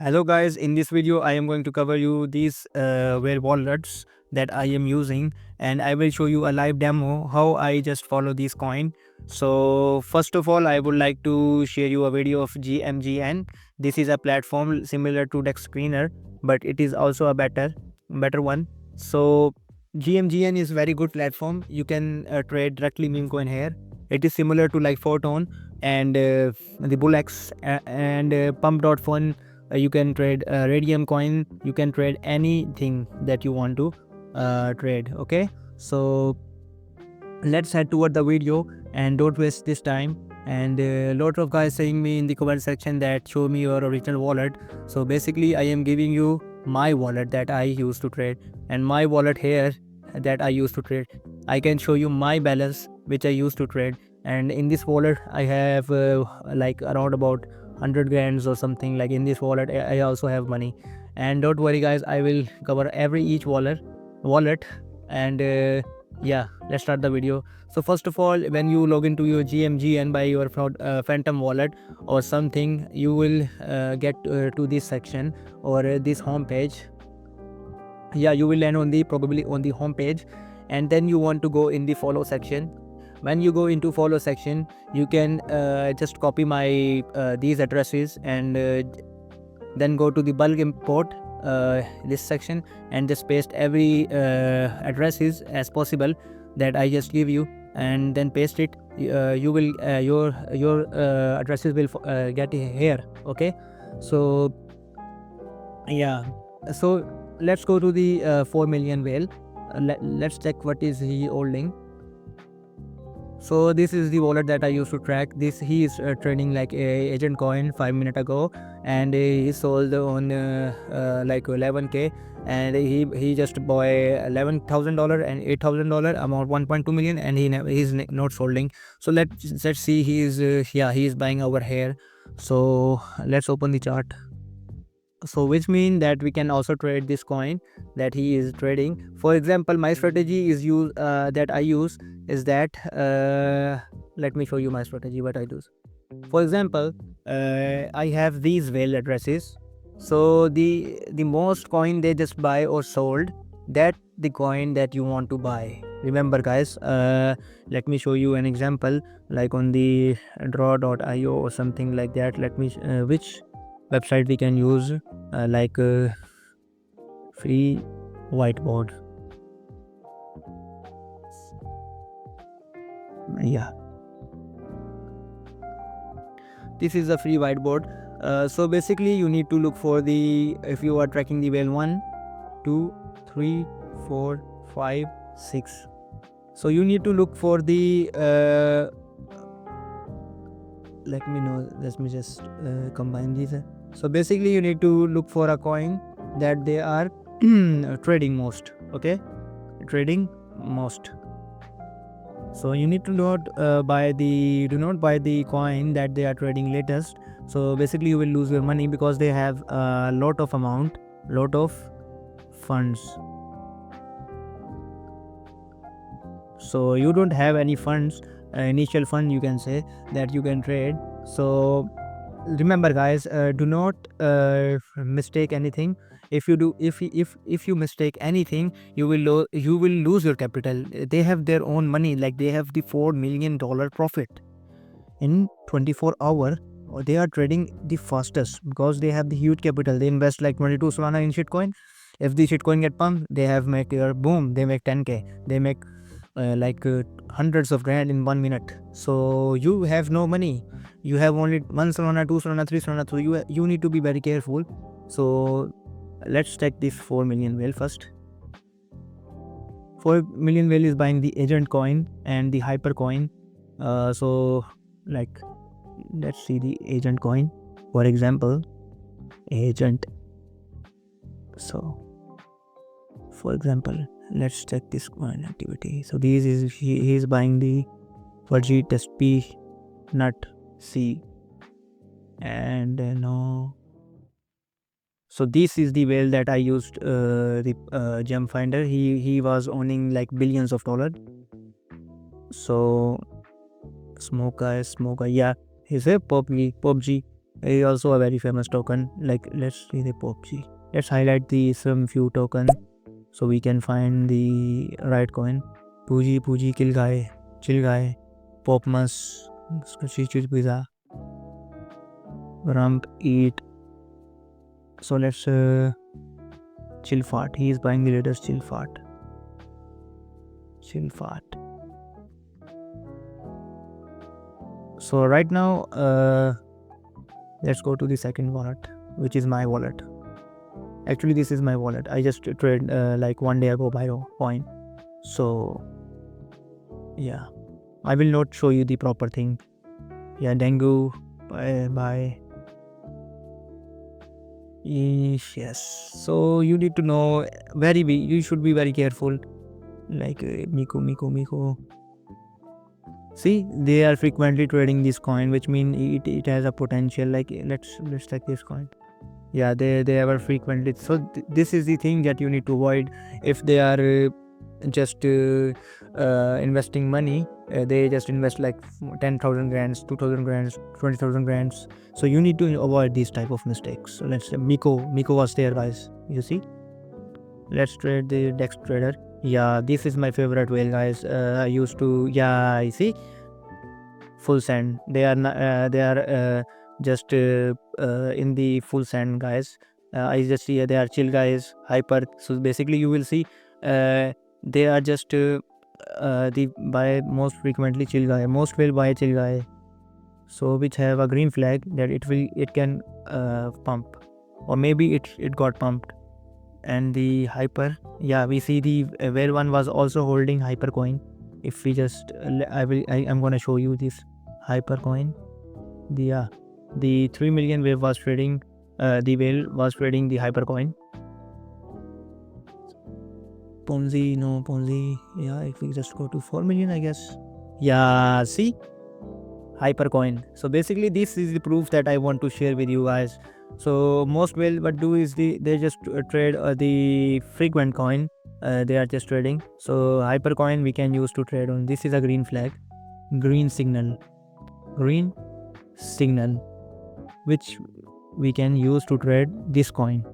Hello guys, in this video I am going to cover you these whale wallets that I am using, and I will show you a live demo how I just follow this coin. So first of all, I would like to share you a video of GMGN. This is a platform similar to Dex Screener, but it is also a better one. So GMGN is very good platform. You can trade directly meme coin here. It is similar to like Photon and the Bullx and Pump.fun. You can trade radium coin. You can trade anything that you want to trade. Okay, so let's head toward the video and don't waste this time. And a lot of guys saying me in the comment section that show me your original wallet. So basically I am giving you my wallet that I used to trade, and my wallet here that I used to trade. I can show you my balance which I used to trade, and in this wallet I have like around about 100 grands or something. Like in this wallet I also have money. And don't worry guys, I will cover each wallet. And yeah, let's start the video. So first of all, when you log into your GMGN by your phantom wallet or something, you will get to this section or this home page. Yeah, you will land on the probably on the home page, and then you want to go in the follow section. When you go into follow section, you can just copy my these addresses and then go to the bulk import this section and just paste every addresses as possible that I just give you, and then paste it. You will your addresses will get here. Okay, so yeah, so let's go to the 4 million whale. Let's check what is he holding. So this is the wallet that I used to track. This he is trading like a agent coin 5 minutes ago, and he sold on like 11k, and he just bought $11,000 and $8,000 amount 1.2 million, and he's not holding. So let's see, he is yeah, he is buying over here. So let's open the chart. So which mean that we can also trade this coin that he is trading. For example, my strategy is that I use is that let me show you my strategy what I do. For example, I have these whale addresses. So the most coin they just buy or sold, that the coin that you want to buy. Remember guys, let me show you an example like on the draw.io or something like that. Let me which website we can use, like free whiteboard. Yeah, this is a free whiteboard. So basically you need to look for the, if you are tracking the whale 1 2 3 4 5 6, so you need to look for the let me just combine these. So basically you need to look for a coin that they are trading most. Okay, trading most. So you need to not do not buy the coin that they are trading latest. So basically you will lose your money because they have a lot of funds. So you don't have any funds, initial fund you can say, that you can trade. So remember guys, do not mistake anything. If you do, if you mistake anything, you will lose your capital. They have their own money, like they have the $4 million profit in 24 hours. They are trading the fastest because they have the huge capital. They invest like 22 Solana in shitcoin. If the shitcoin get pumped, they have make boom, they make 10k, they make like hundreds of grand in 1 minute. So you have no money, you have only 1 Solana, 2 Solana, 3 Solana. So you need to be very careful. So let's check this 4 million whale first. 4 million whale is buying the agent coin and the hyper coin. So like let's see the agent coin, for example, agent. So for example, let's check this coin activity. So this is he is buying the Fudgy Test P Nut C, and no. So this is the whale that I used, the gem finder. He was owning like billions of dollars. So smoker, yeah, he's a PUBG. is also a very famous token. Like, let's see the PUBG. Let's highlight the some few token so we can find the right coin. Puji, kill guy, Popmas, Chichu Pizza, Rump, Eat. So let's chill fart. He is buying the latest chill fart. So right now, let's go to the second wallet, which is my wallet. Actually, this is my wallet. I just trade like 1 day ago by coin. So yeah, I will not show you the proper thing. Yeah, Dengu by yes. So you need to know you should be very careful. Like Miko. See, they are frequently trading this coin, which means it has a potential. Like let's take this coin. Yeah, they are frequently. So this is the thing that you need to avoid. If they are just investing money, they just invest like 10,000 grands, 2,000 grands, 20,000 grands. So you need to avoid these type of mistakes. So let's say Miko was there, guys. You see, let's trade the Dex trader. Yeah, this is my favorite whale, guys. I used to, yeah, you see, full send. They are just in the full send, guys. I just see they are chill guys, hyper. So basically you will see they are just the buy most frequently chill guy, most will buy chill guy. So which have a green flag that it can pump, or maybe it got pumped. And the hyper, yeah, we see the where one was also holding hyper coin. If we just I'm gonna show you this hyper coin. The 3 million wave was trading, the whale was trading the hyper coin. Ponzi, yeah, if we just go to 4 million, I guess. Yeah, see, hyper coin. So basically this is the proof that I want to share with you guys. So most whale what do is they just trade the frequent coin. They are just trading. So hyper coin we can use to trade on. This is a green flag, green signal, which we can use to trade this coin.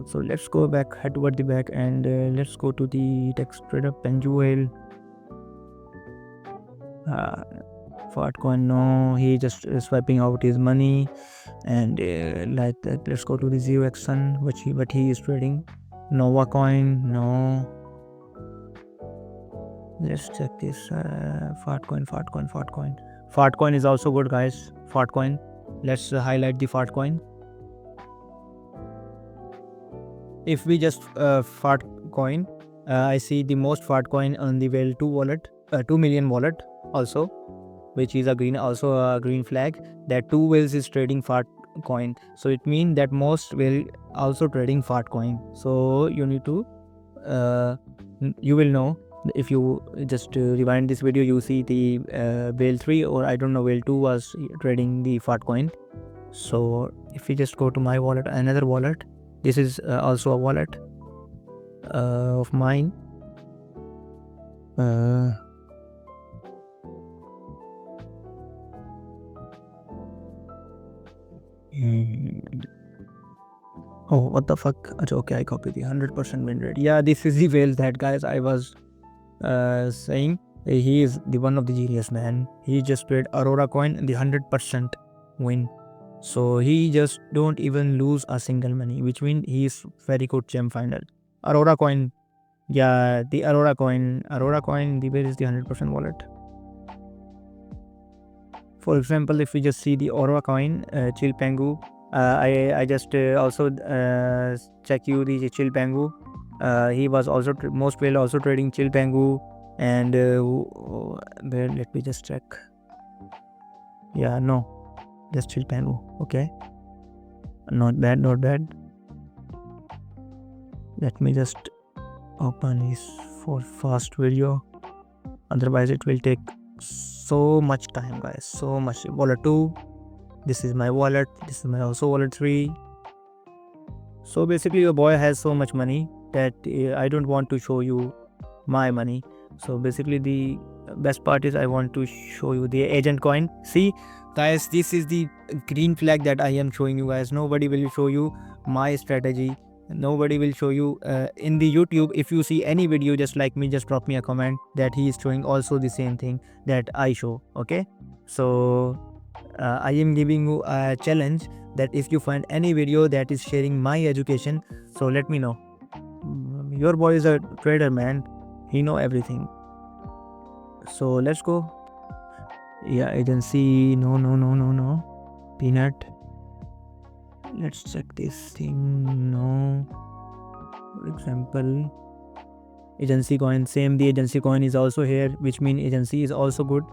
So let's go back, head toward the back, and let's go to the text trader pengu. Fart coin, no, he just swiping out his money. And like that, let's go to the zero action, what he is trading. Nova coin, no. Let's check this fart coin is also good, guys. Fart coin, let's highlight the fart coin. If we just fart coin, I see the most fart coin on the whale 2 wallet, 2 million wallet also, which is a green flag that 2 whales is trading fart coin. So it means that most will also trading fart coin. So you need to you will know if you just rewind this video. You see the whale 3 or I don't know whale 2 was trading the fart coin. So if we just go to my wallet, another wallet, this is also a wallet of mine. Oh, what the fuck? Okay, I copied the 100% win rate. Yeah, this is the whale that, guys, I was saying. He is the one of the genius, man. He just played Aurora coin, the 100% win. So he just don't even lose a single money, which means he is very good gem finder. Aurora coin, yeah, the Aurora coin, the where is the 100% wallet? For example, if we just see the Aurora coin, chill pengu, I just also check you the chill pengu. He was also most well also trading chill pengu, and let me just check. Yeah, no. Just chill pengu. Okay, not bad. Let me just open this for fast video, otherwise it will take so much time, guys, so much. Wallet 2, this is my wallet, this is my also wallet 3. So basically your boy has so much money that I don't want to show you my money. So basically the best part is I want to show you the agent coin. See guys, this is the green flag that I am showing you guys. Nobody will show you my strategy, nobody will show you in the YouTube. If you see any video just like me, just drop me a comment that he is showing also the same thing that I show. Okay, so I am giving you a challenge that if you find any video that is sharing my education, so let me know. Your boy is a trader, man, he know everything. So let's go. Yeah, agency, no, peanut. Let's check this thing. No, for example, agency coin, same, the agency coin is also here, which means agency is also good.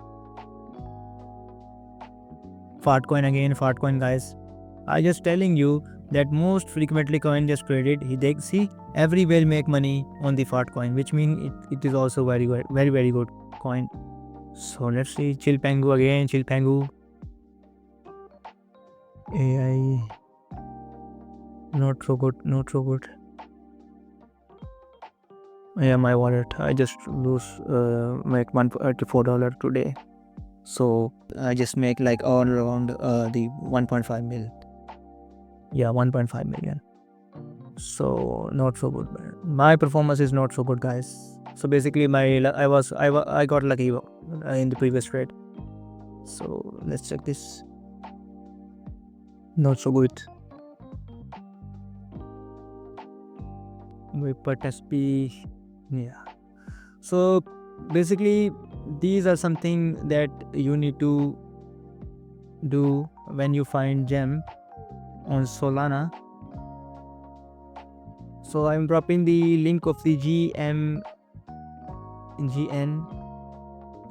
Fart coin again, fart coin guys. I just telling you that most frequently coin just traded, they see everywhere make money on the fart coin, which means it is also very good, very good coin. So let's see, chill pengu again, chill pengu. AI, not so good. Yeah, my wallet, I just lose make $184 today. So I just make like all around the 1.5 mil. Yeah, 1.5 million. So not so good. My performance is not so good, guys. So basically I got lucky in the previous trade. So let's check this. Not so good. Vapor SP. Yeah. So basically these are something that you need to do when you find gem on Solana. So I'm dropping the link of the GMGN.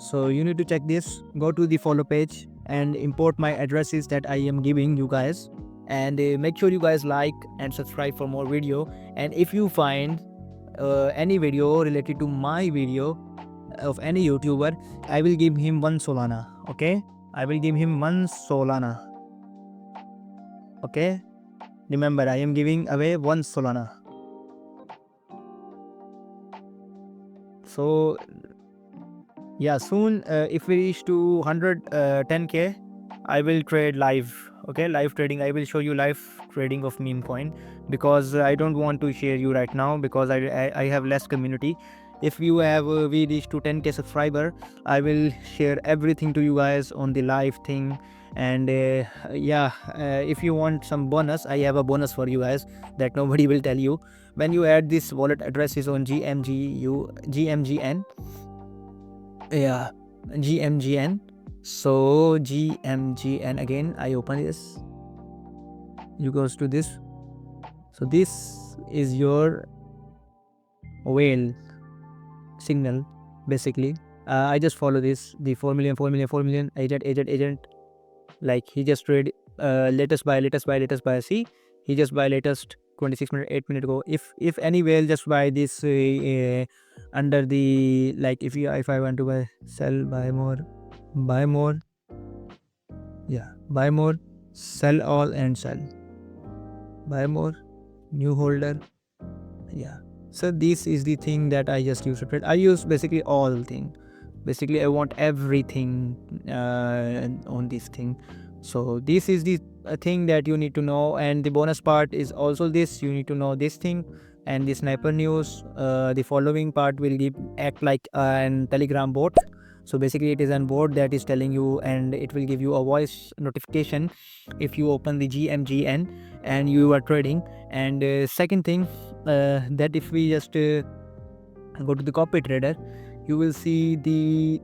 So you need to check this, go to the follow page and import my addresses that I am giving you guys, and make sure you guys like and subscribe for more video. And if you find any video related to my video of any YouTuber, I will give him 1 Solana. Okay, I will give him 1 Solana. Okay, remember I am giving away 1 Solana. So yeah, soon if we reach to 110k, I will trade live. Okay, live trading, I will show you live trading of meme coin, because I don't want to share you right now because I have less community. If you have we reach to 10k subscriber, I will share everything to you guys on the live thing. And if you want some bonus, I have a bonus for you guys that nobody will tell you. When you add this wallet addresses on GMGN, yeah, GMGN. So GMGN again, I open this, you goes to this. So this is your whale signal basically. I just follow this, the 4 million agent, like he just trade latest buy. See, he just buy latest 26 minutes 8 minutes ago. If any whale just buy this under the, like if I want to buy, sell, buy more, yeah, buy more, sell all and sell, buy more, new holder. Yeah, so this is the thing that I just use to trade. I use basically all thing. Basically I want everything on this thing. So this is the thing that you need to know. And the bonus part is also this, you need to know this thing. And the sniper news, the following part will act like an Telegram bot. So basically it is a bot that is telling you, and it will give you a voice notification if you open the GMGN and you are trading. And second thing, that if we just go to the copy trader, you will see the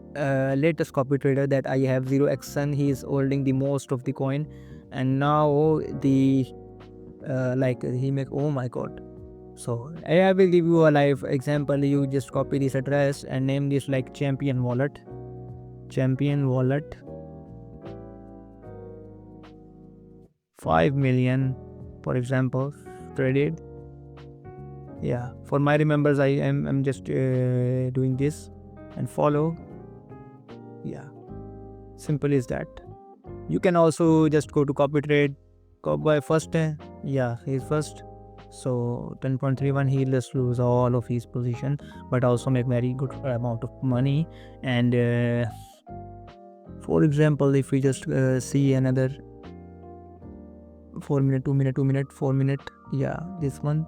latest copy trader that I have, 0xN. He is holding the most of the coin, and now the like he make, oh my god. So I will give you a live example. You just copy this address and name this like champion wallet, 5 million for example traded. Yeah, for my remembers I'm just doing this and follow. Yeah, simple is that. You can also just go to copy trade, go by first. Yeah, he's first. So 10.31, he'll just lose all of his position, but also make very good amount of money. And for example, if we just see another 4 minute, 2 minute, 2 minute, 4 minute, yeah, this one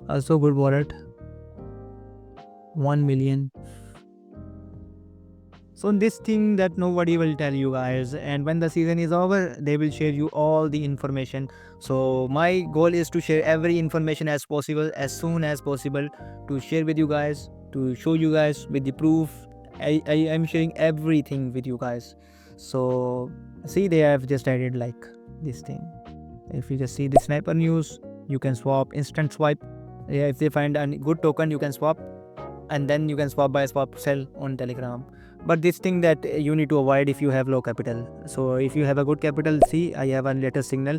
also good wallet, 1 million. So this thing that nobody will tell you guys, and when the season is over, they will share you all the information. So my goal is to share every information as possible, as soon as possible, to share with you guys, to show you guys with the proof. I am sharing everything with you guys. So see, they have just added like this thing. If you just see the sniper news, you can swap, instant swipe. Yeah, if they find a good token, you can swap, and then you can swap buy, swap sell on Telegram. But this thing that you need to avoid if you have low capital. So if you have a good capital, see, I have a latest signal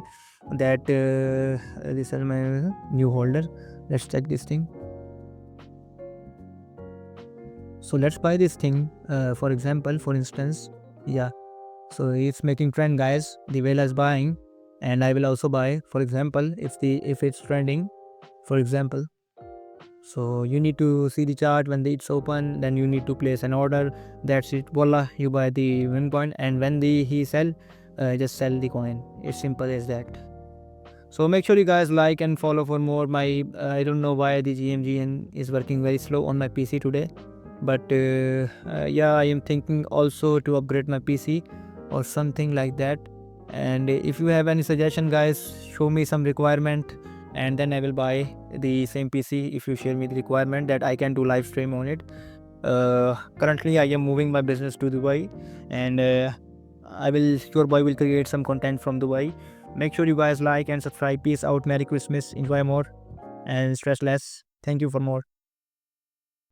that this is my new holder. Let's check this thing. So let's buy this thing, for example, for instance, yeah. So it's making trend, guys. The whale is buying, and I will also buy, for example, if it's trending, for example. So you need to see the chart when it's open, then you need to place an order. That's it, voila, you buy the win coin, and when he sell, just sell the coin. It's simple as that. So make sure you guys like and follow for more. My I don't know why the GMGN is working very slow on my PC today, but yeah, I am thinking also to upgrade my PC or something like that. And if you have any suggestion, guys, show me some requirement, and then I will buy the same PC if you share me the requirement that I can do live stream on it. Currently I am moving my business to Dubai, and your boy will create some content from Dubai. Make sure you guys like and subscribe. Peace out, Merry Christmas, enjoy more and stress less. Thank you for more.